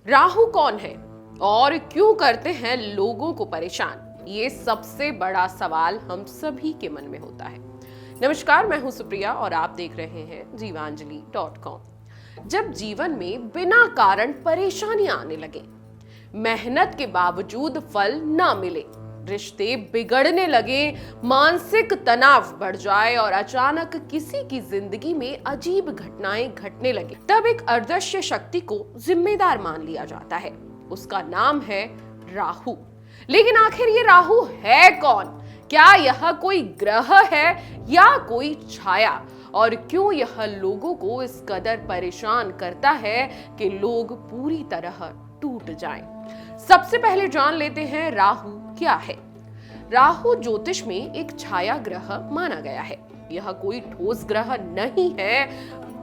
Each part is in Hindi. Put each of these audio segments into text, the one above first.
राहु कौन है और क्यों करते हैं लोगों को परेशान? ये सबसे बड़ा सवाल हम सभी के मन में होता है। नमस्कार, मैं हूं सुप्रिया और आप देख रहे हैं जीवांजलि.com। जब जीवन में बिना कारण परेशानियां आने लगे, मेहनत के बावजूद फल ना मिले, रिश्ते बिगड़ने लगे, मानसिक तनाव बढ़ जाए और अचानक किसी की जिंदगी में अजीब घटनाएं घटने लगे, तब एक अदृश्य शक्ति को जिम्मेदार मान लिया जाता है। उसका नाम है राहु। लेकिन आखिर ये राहु है कौन? क्या यह कोई ग्रह है या कोई छाया? और क्यों यह लोगों को इस कदर परेशान करता है कि लोग पूरी तरह टूट जाएं? सबसे पहले जान लेते हैं राहु क्या है। राहु ज्योतिष में एक छाया ग्रह माना गया है। यह कोई ठोस ग्रह नहीं है,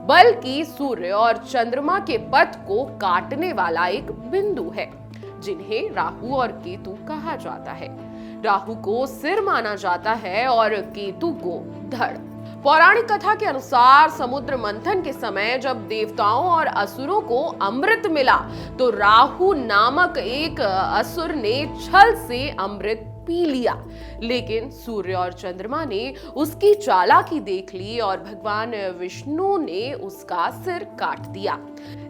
बल्कि सूर्य और चंद्रमा के पथ को काटने वाला एक बिंदु है, जिन्हें राहु और केतु कहा जाता है। राहु को सिर माना जाता है और केतु को धड़। पौराणिक कथा के अनुसार समुद्र मंथन के समय जब देवताओं और असुरों को अमृत मिला, तो राहु नामक एक असुर ने छल से अमृत पी लिया। लेकिन सूर्य और चंद्रमा ने उसकी चालाकी देख ली और भगवान विष्णु ने उसका सिर काट दिया।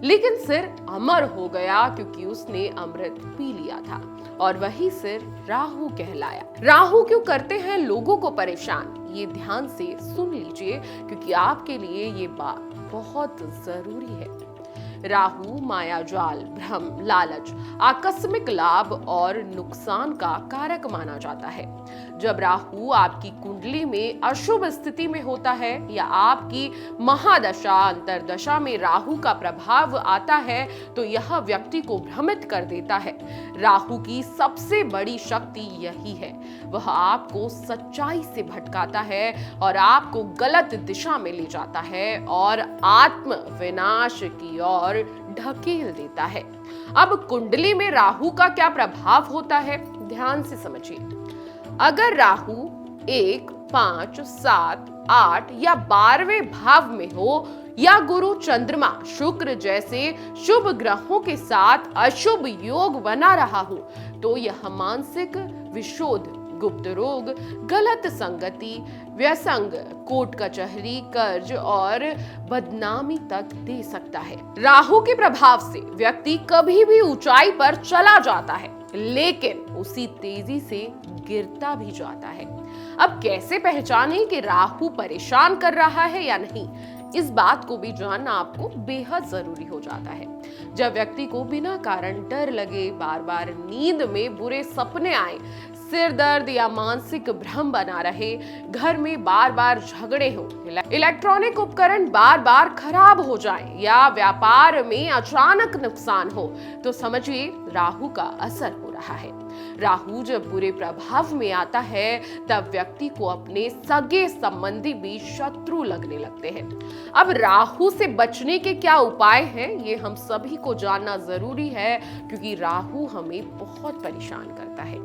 लेकिन सिर अमर हो गया क्योंकि उसने अमृत पी लिया था, और वही सिर राहु कहलाया। राहु क्यों करते हैं लोगों को परेशान? ये ध्यान से सुन लीजिए, क्योंकि आपके लिए ये बात बहुत जरूरी है। राहु मायाजाल, भ्रम, लालच, आकस्मिक लाभ और नुकसान का कारक माना जाता है। जब राहु आपकी कुंडली में अशुभ स्थिति में होता है या आपकी महादशा अंतरदशा में राहु का प्रभाव आता है, तो यह व्यक्ति को भ्रमित कर देता है। राहु की सबसे बड़ी शक्ति यही है, वह आपको सच्चाई से भटकाता है और आपको गलत दिशा में ले जाता है और आत्म विनाश की ओर ढकेल देता है। अब कुंडली में राहु का क्या प्रभाव होता है, ध्यान से समझिए। अगर राहु 1, 5, 7, 8 या 12वें भाव में हो या गुरु, चंद्रमा, शुक्र जैसे शुभ ग्रहों के साथ अशुभ योग बना रहा हो, तो यह मानसिक विषोध, गुप्त रोग, गलत संगति, व्यसंग, कोर्ट कचहरी, कर्ज और बदनामी तक दे सकता है। राहु के प्रभाव से व्यक्ति कभी भी ऊंचाई पर चला जाता है, लेकिन उसी तेजी से गिरता भी जाता है। अब कैसे पहचानें कि राहु परेशान कर रहा है या नहीं? इस बात को भी जानना आपको बेहद जरूरी हो जाता है। जब व्यक्ति को बिना कारण डर लगे, बार बार नींद में बुरे सपने आए, सिर दर्द या मानसिक भ्रम बना रहे, घर में बार बार झगड़े हो, इलेक्ट्रॉनिक उपकरण बार बार खराब हो जाए या व्यापार में अचानक नुकसान हो, तो समझिए राहु का असर हो रहा है। राहु जब बुरे प्रभाव में आता है, तब व्यक्ति को अपने सगे संबंधी भी शत्रु लगने लगते हैं। अब राहु से बचने के क्या उपाय हैं, ये हम सभी को जानना जरूरी है, क्योंकि राहु हमें बहुत परेशान करता है।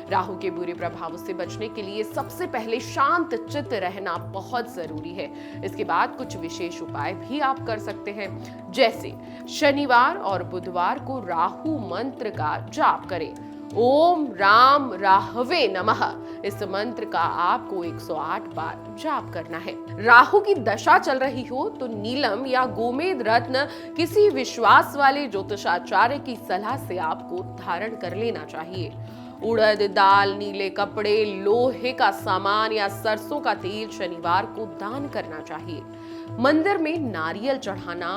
राहु के बुरे प्रभावों से बचने के लिए सबसे पहले शांत चित्त रहना बहुत जरूरी है। इसके बाद कुछ विशेष उपाय भी आप कर सकते हैं, जैसे शनिवार और बुधवार को राहु मंत्र का जाप करें। ओम राम राहवे नमः, इस मंत्र का आपको 108 बार जाप करना है। राहु की दशा चल रही हो तो नीलम या गोमेद रत्न किसी विश्वास वाले ज्योतिषाचार्य की सलाह से आपको धारण कर लेना चाहिए। उड़द दाल, नीले कपड़े, लोहे का सामान या सरसों का तेल शनिवार को दान करना चाहिए। मंदिर में नारियल चढ़ाना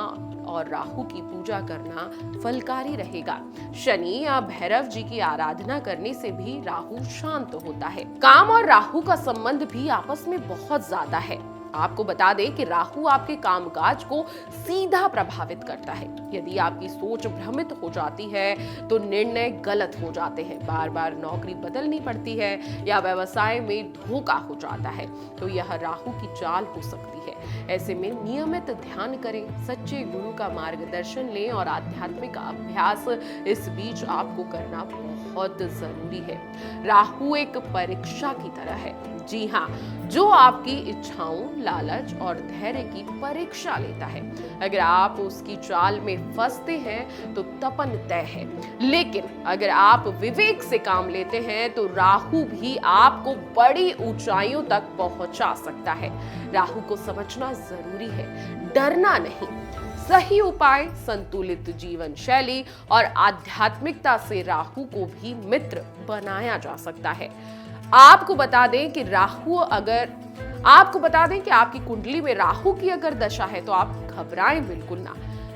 और राहु की पूजा करना फलकारी रहेगा। शनि या भैरव जी की आराधना करने से भी राहु शांत होता है। काम और राहु का संबंध भी आपस में बहुत ज्यादा है। आपको बता दें कि राहु आपके कामकाज को सीधा प्रभावित करता है। यदि आपकी सोच भ्रमित हो जाती है तो निर्णय गलत हो जाते हैं, बार बार नौकरी बदलनी पड़ती है या व्यवसाय में धोखा हो जाता है, तो यह राहु की चाल हो सकती है। ऐसे में नियमित ध्यान करें, सच्चे गुरु का मार्गदर्शन लें और आध्यात्मिक अभ्यास इस बीच आपको करना बहुत जरूरी है। राहु एक परीक्षा की तरह है, जी हाँ, जो आपकी इच्छाओं, लालच और धैर्य की परीक्षा लेता है। अगर आप उसकी चाल में फंसते हैं तो तपन तय है, लेकिन अगर आप विवेक से काम लेते हैं तो राहु भी आपको बड़ी ऊंचाइयों तक पहुंचा सकता है। राहु को समझना जरूरी है, डरना नहीं। सही उपाय, संतुलित जीवन शैली और आध्यात्मिकता से राहु को भी मित्र बनाया जा सकता है। आपको बता दें कि आपकी कुंडली में राहु की अगर दशा है तो आप घबराएं बिल्कुल ना।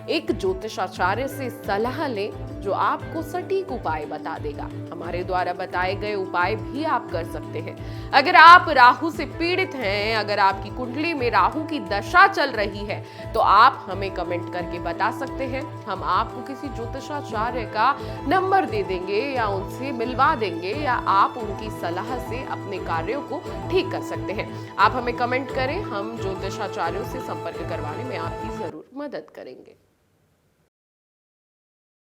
एक ज्योतिषाचार्य से सलाह लें जो आपको सटीक उपाय बता देगा। हमारे द्वारा बताए गए उपाय भी आप कर सकते हैं। अगर आप राहु से पीड़ित हैं, अगर आपकी कुंडली में राहु की दशा चल रही है तो आप हमें कमेंट करके बता सकते हैं। हम आपको किसी ज्योतिषाचार्य का नंबर दे देंगे या उनसे मिलवा देंगे, या आप उनकी सलाह से अपने कार्यों को ठीक कर सकते हैं। आप हमें कमेंट करें, हम ज्योतिषाचार्यों से संपर्क करवाने में आपकी जरूर मदद करेंगे।